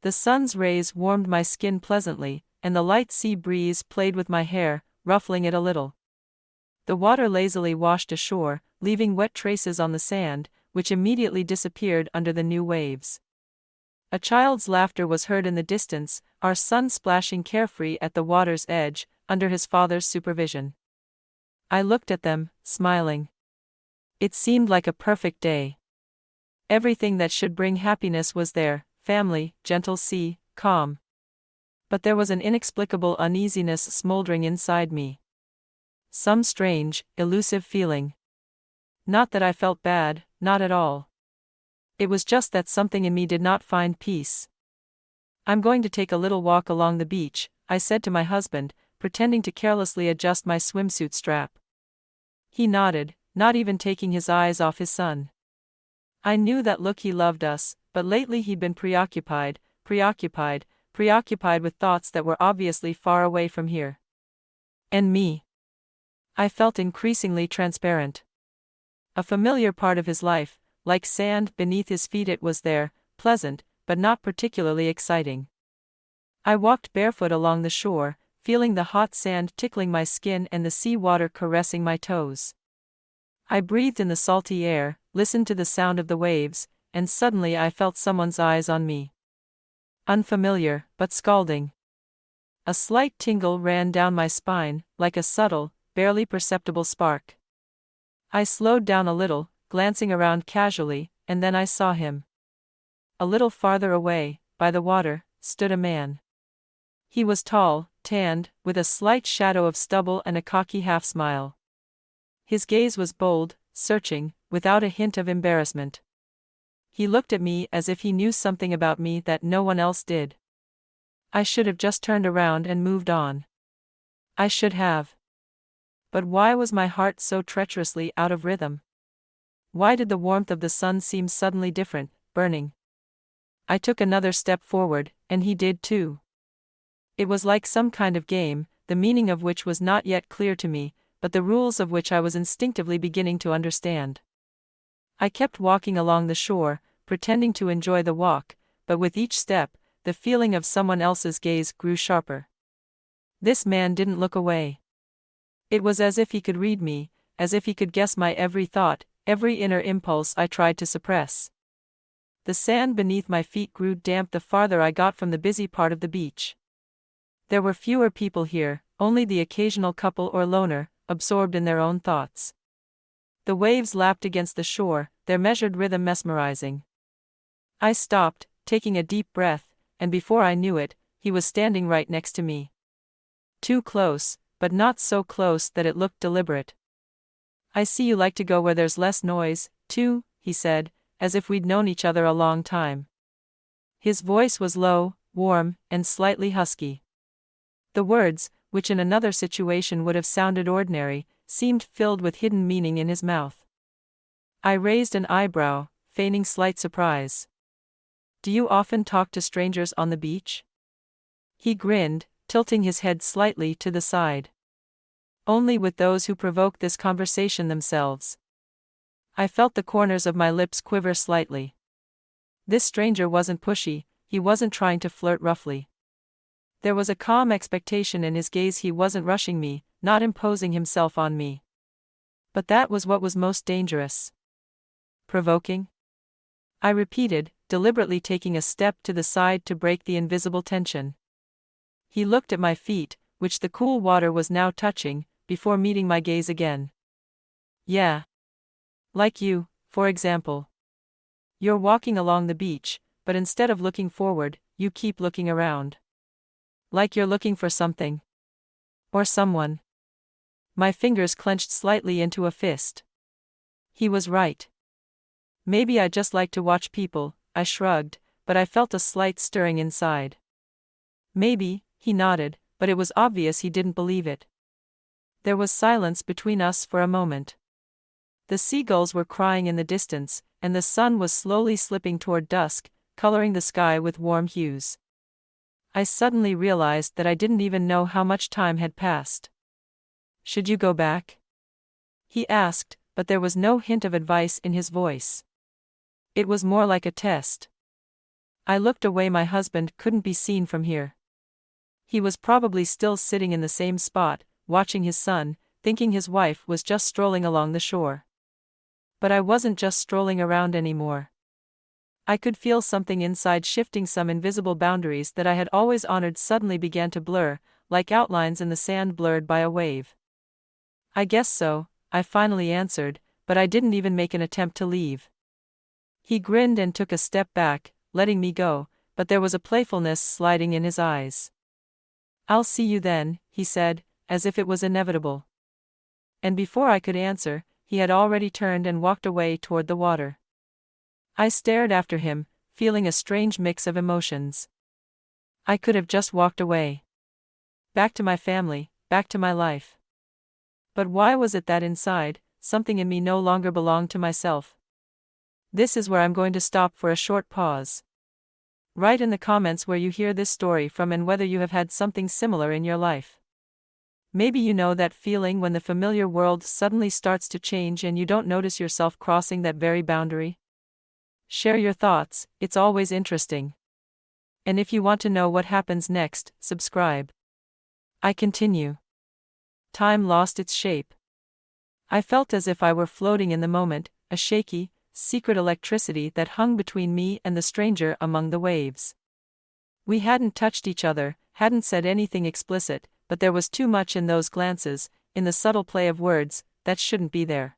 The sun's rays warmed my skin pleasantly, and the light sea breeze played with my hair, ruffling it a little. The water lazily washed ashore, leaving wet traces on the sand, which immediately disappeared under the new waves. A child's laughter was heard in the distance, our son splashing carefree at the water's edge, under his father's supervision. I looked at them, smiling. It seemed like a perfect day. Everything that should bring happiness was there: family, gentle sea, calm. But there was an inexplicable uneasiness smoldering inside me. Some strange, elusive feeling. Not that I felt bad, not at all. It was just that something in me did not find peace. "I'm going to take a little walk along the beach," I said to my husband, pretending to carelessly adjust my swimsuit strap. He nodded, not even taking his eyes off his son. I knew that look. He loved us, but lately he'd been preoccupied with thoughts that were obviously far away from here. And me. I felt increasingly transparent. A familiar part of his life, like sand beneath his feet. It was there, pleasant, but not particularly exciting. I walked barefoot along the shore, feeling the hot sand tickling my skin and the sea water caressing my toes. I breathed in the salty air, listened to the sound of the waves, and suddenly I felt someone's eyes on me. Unfamiliar, but scalding. A slight tingle ran down my spine, like a subtle, barely perceptible spark. I slowed down a little, glancing around casually, and then I saw him. A little farther away, by the water, stood a man. He was tall, tanned, with a slight shadow of stubble and a cocky half-smile. His gaze was bold, searching, without a hint of embarrassment. He looked at me as if he knew something about me that no one else did. I should have just turned around and moved on. I should have. But why was my heart so treacherously out of rhythm? Why did the warmth of the sun seem suddenly different, burning? I took another step forward, and he did too. It was like some kind of game, the meaning of which was not yet clear to me, but the rules of which I was instinctively beginning to understand. I kept walking along the shore, pretending to enjoy the walk, but with each step, the feeling of someone else's gaze grew sharper. This man didn't look away. It was as if he could read me, as if he could guess my every thought, every inner impulse I tried to suppress. The sand beneath my feet grew damp the farther I got from the busy part of the beach. There were fewer people here, only the occasional couple or loner, absorbed in their own thoughts. The waves lapped against the shore, their measured rhythm mesmerizing. I stopped, taking a deep breath, and before I knew it, he was standing right next to me. Too close, but not so close that it looked deliberate. "I see you like to go where there's less noise, too," he said, as if we'd known each other a long time. His voice was low, warm, and slightly husky. The words, which in another situation would have sounded ordinary, seemed filled with hidden meaning in his mouth. I raised an eyebrow, feigning slight surprise. "Do you often talk to strangers on the beach?" He grinned, tilting his head slightly to the side. "Only with those who provoke this conversation themselves." I felt the corners of my lips quiver slightly. This stranger wasn't pushy, he wasn't trying to flirt roughly. There was a calm expectation in his gaze. He wasn't rushing me, not imposing himself on me. But that was what was most dangerous. "Provoking?" I repeated, deliberately taking a step to the side to break the invisible tension. He looked at my feet, which the cool water was now touching, before meeting my gaze again. "Yeah. Like you, for example. You're walking along the beach, but instead of looking forward, you keep looking around. Like you're looking for something. Or someone." My fingers clenched slightly into a fist. He was right. "Maybe I just like to watch people," I shrugged, but I felt a slight stirring inside. "Maybe," he nodded, but it was obvious he didn't believe it. There was silence between us for a moment. The seagulls were crying in the distance, and the sun was slowly slipping toward dusk, coloring the sky with warm hues. I suddenly realized that I didn't even know how much time had passed. "Should you go back?" he asked, but there was no hint of advice in his voice. It was more like a test. I looked away. My husband couldn't be seen from here. He was probably still sitting in the same spot, watching his son, thinking his wife was just strolling along the shore. But I wasn't just strolling around anymore. I could feel something inside shifting. Some invisible boundaries that I had always honored suddenly began to blur, like outlines in the sand blurred by a wave. I guess so, I finally answered, but I didn't even make an attempt to leave. He grinned and took a step back, letting me go, but there was a playfulness sliding in his eyes. "I'll see you then," he said, as if it was inevitable. And before I could answer, he had already turned and walked away toward the water. I stared after him, feeling a strange mix of emotions. I could have just walked away. Back to my family, back to my life. But why was it that inside, something in me no longer belonged to myself? This is where I'm going to stop for a short pause. Write in the comments where you hear this story from and whether you have had something similar in your life. Maybe you know that feeling when the familiar world suddenly starts to change and you don't notice yourself crossing that very boundary. Share your thoughts, it's always interesting. And if you want to know what happens next, subscribe. I continue. Time lost its shape. I felt as if I were floating in the moment, a shaky, secret electricity that hung between me and the stranger among the waves. We hadn't touched each other, hadn't said anything explicit, but there was too much in those glances, in the subtle play of words, that shouldn't be there.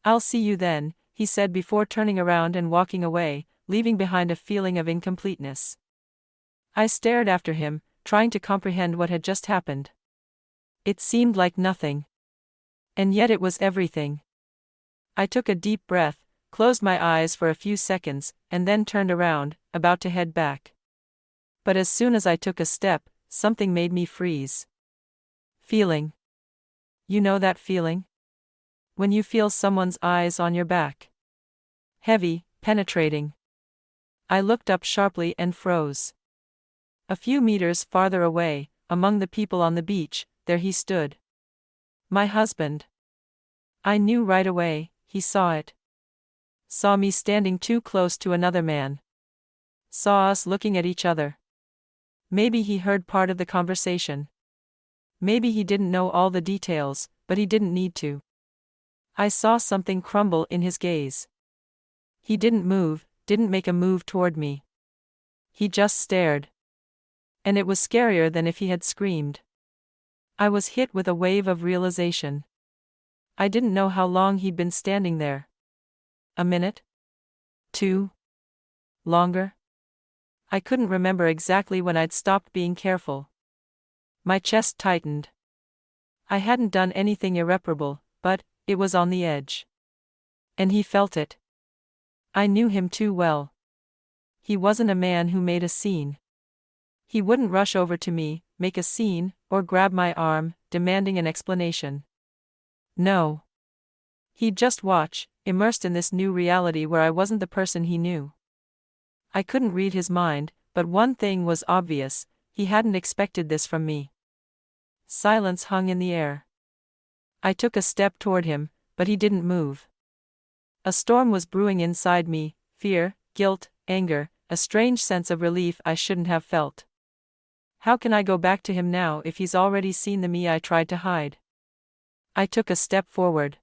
"I'll see you then," he said before turning around and walking away, leaving behind a feeling of incompleteness. I stared after him, trying to comprehend what had just happened. It seemed like nothing. And yet it was everything. I took a deep breath, closed my eyes for a few seconds, and then turned around, about to head back. But as soon as I took a step, something made me freeze. Feeling. You know that feeling? When you feel someone's eyes on your back. Heavy, penetrating. I looked up sharply and froze. A few meters farther away, among the people on the beach, there he stood. My husband. I knew right away, he saw it. Saw me standing too close to another man. Saw us looking at each other. Maybe he heard part of the conversation. Maybe he didn't know all the details, but he didn't need to. I saw something crumble in his gaze. He didn't move, didn't make a move toward me. He just stared. And it was scarier than if he had screamed. I was hit with a wave of realization. I didn't know how long he'd been standing there. A minute? 2? Longer? I couldn't remember exactly when I'd stopped being careful. My chest tightened. I hadn't done anything irreparable, but it was on the edge. And he felt it. I knew him too well. He wasn't a man who made a scene. He wouldn't rush over to me, make a scene, or grab my arm, demanding an explanation. No. He'd just watch, immersed in this new reality where I wasn't the person he knew. I couldn't read his mind, but one thing was obvious, he hadn't expected this from me. Silence hung in the air. I took a step toward him, but he didn't move. A storm was brewing inside me, fear, guilt, anger, a strange sense of relief I shouldn't have felt. How can I go back to him now if he's already seen the me I tried to hide? I took a step forward.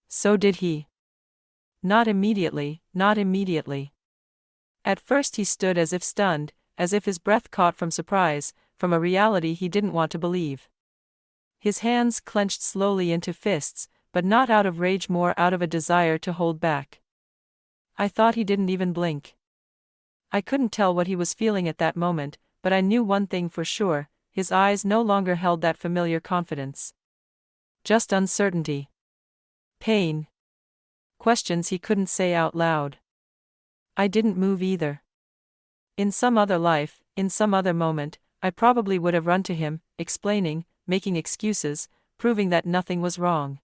So did he. Not immediately, not immediately. At first he stood as if stunned, as if his breath caught from surprise, from a reality he didn't want to believe. His hands clenched slowly into fists, but not out of rage, more out of a desire to hold back. I thought he didn't even blink. I couldn't tell what he was feeling at that moment, but I knew one thing for sure, his eyes no longer held that familiar confidence. Just uncertainty. Pain. Questions he couldn't say out loud. I didn't move either. In some other life, in some other moment, I probably would have run to him, explaining, making excuses, proving that nothing was wrong.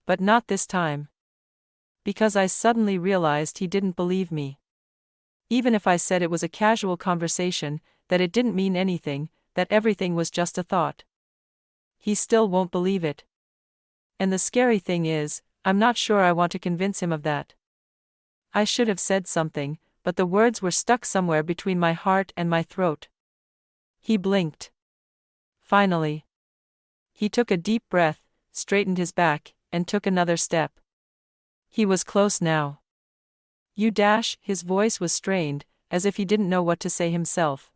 But not this time. Because I suddenly realized he didn't believe me. Even if I said it was a casual conversation, that it didn't mean anything, that everything was just a thought. He still won't believe it. And the scary thing is, I'm not sure I want to convince him of that. I should have said something, but the words were stuck somewhere between my heart and my throat. He blinked. Finally. He took a deep breath, straightened his back, and took another step. He was close now. His voice was strained, as if he didn't know what to say himself.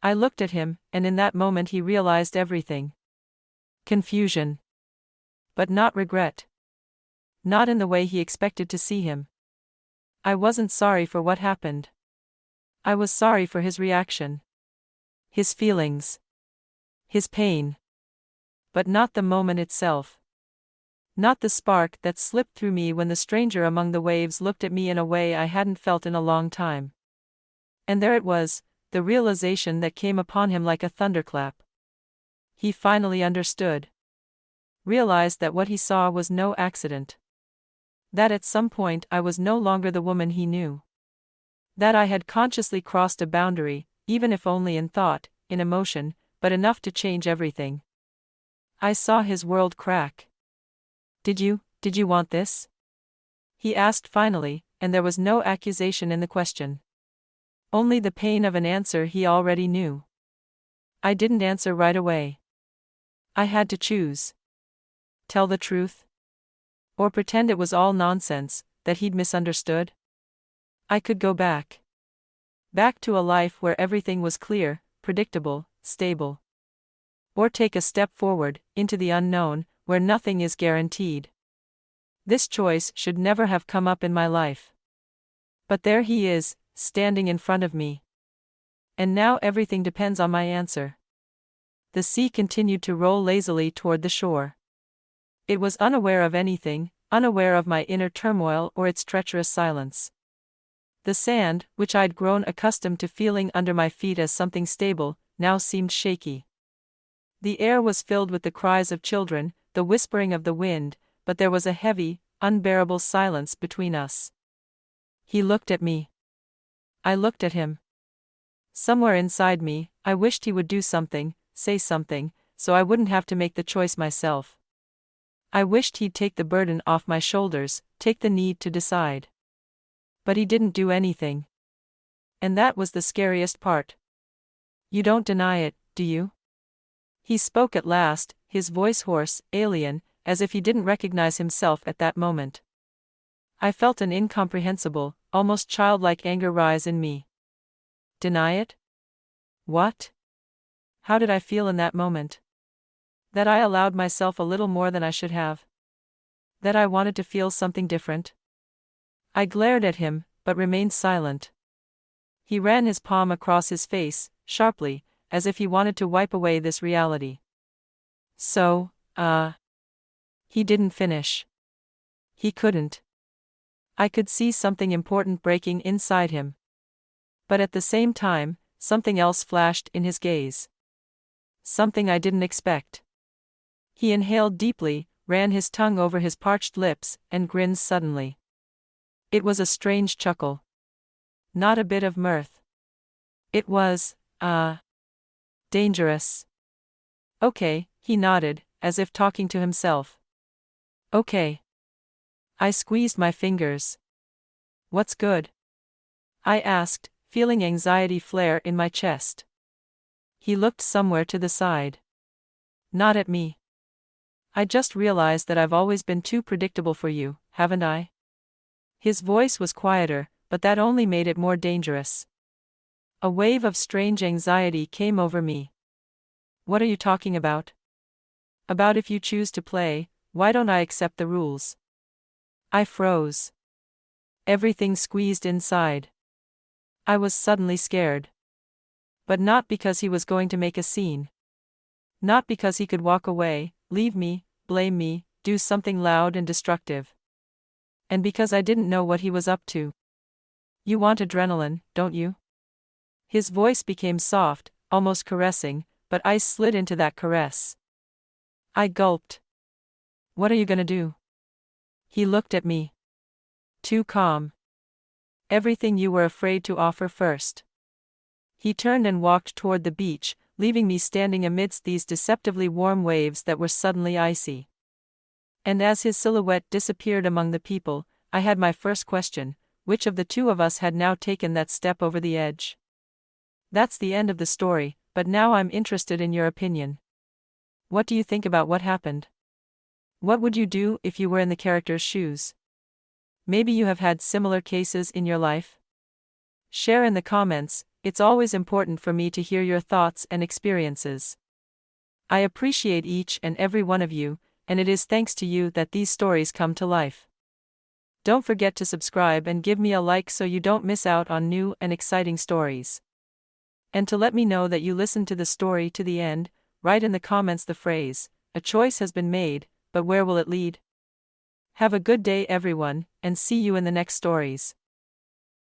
I looked at him, and in that moment he realized everything. Confusion. But not regret. Not in the way he expected to see him. I wasn't sorry for what happened. I was sorry for his reaction. His feelings. His pain. But not the moment itself. Not the spark that slipped through me when the stranger among the waves looked at me in a way I hadn't felt in a long time. And there it was, the realization that came upon him like a thunderclap. He finally understood. Realized that what he saw was no accident. That at some point I was no longer the woman he knew. That I had consciously crossed a boundary, even if only in thought, in emotion, but enough to change everything. I saw his world crack. Did you want this? He asked finally, and there was no accusation in the question. Only the pain of an answer he already knew. I didn't answer right away. I had to choose. Tell the truth? Or pretend it was all nonsense, that he'd misunderstood? I could go back. Back to a life where everything was clear, predictable, stable. Or take a step forward, into the unknown, where nothing is guaranteed. This choice should never have come up in my life. But there he is, standing in front of me. And now everything depends on my answer. The sea continued to roll lazily toward the shore. It was unaware of anything, unaware of my inner turmoil or its treacherous silence. The sand, which I'd grown accustomed to feeling under my feet as something stable, now seemed shaky. The air was filled with the cries of children, the whispering of the wind, but there was a heavy, unbearable silence between us. He looked at me. I looked at him. Somewhere inside me, I wished he would do something, say something, so I wouldn't have to make the choice myself. I wished he'd take the burden off my shoulders, take the need to decide. But he didn't do anything. And that was the scariest part. You don't deny it, do you? He spoke at last, his voice hoarse, alien, as if he didn't recognize himself at that moment. I felt an incomprehensible, almost childlike anger rise in me. Deny it? What? How did I feel in that moment? That I allowed myself a little more than I should have? That I wanted to feel something different? I glared at him, but remained silent. He ran his palm across his face, sharply, as if he wanted to wipe away this reality. So, he didn't finish. He couldn't. I could see something important breaking inside him. But at the same time, something else flashed in his gaze. Something I didn't expect. He inhaled deeply, ran his tongue over his parched lips, and grinned suddenly. It was a strange chuckle. Not a bit of mirth. It was, dangerous. Okay, he nodded, as if talking to himself. Okay. I squeezed my fingers. What's good? I asked, feeling anxiety flare in my chest. He looked somewhere to the side. Not at me. I just realized that I've always been too predictable for you, haven't I? His voice was quieter, but that only made it more dangerous. A wave of strange anxiety came over me. What are you talking about? About if you choose to play, why don't I accept the rules? I froze. Everything squeezed inside. I was suddenly scared. But not because he was going to make a scene. Not because he could walk away, leave me, blame me, do something loud and destructive. And because I didn't know what he was up to. You want adrenaline, don't you? His voice became soft, almost caressing, but ice slid into that caress. I gulped. What are you gonna do? He looked at me. Too calm. Everything you were afraid to offer first. He turned and walked toward the beach, leaving me standing amidst these deceptively warm waves that were suddenly icy. And as his silhouette disappeared among the people, I had my first question, which of the two of us had now taken that step over the edge. That's the end of the story, but now I'm interested in your opinion. What do you think about what happened? What would you do if you were in the character's shoes? Maybe you have had similar cases in your life? Share in the comments. It's always important for me to hear your thoughts and experiences. I appreciate each and every one of you, and it is thanks to you that these stories come to life. Don't forget to subscribe and give me a like so you don't miss out on new and exciting stories. And to let me know that you listened to the story to the end, write in the comments the phrase, "A choice has been made, but where will it lead?" Have a good day everyone, and see you in the next stories.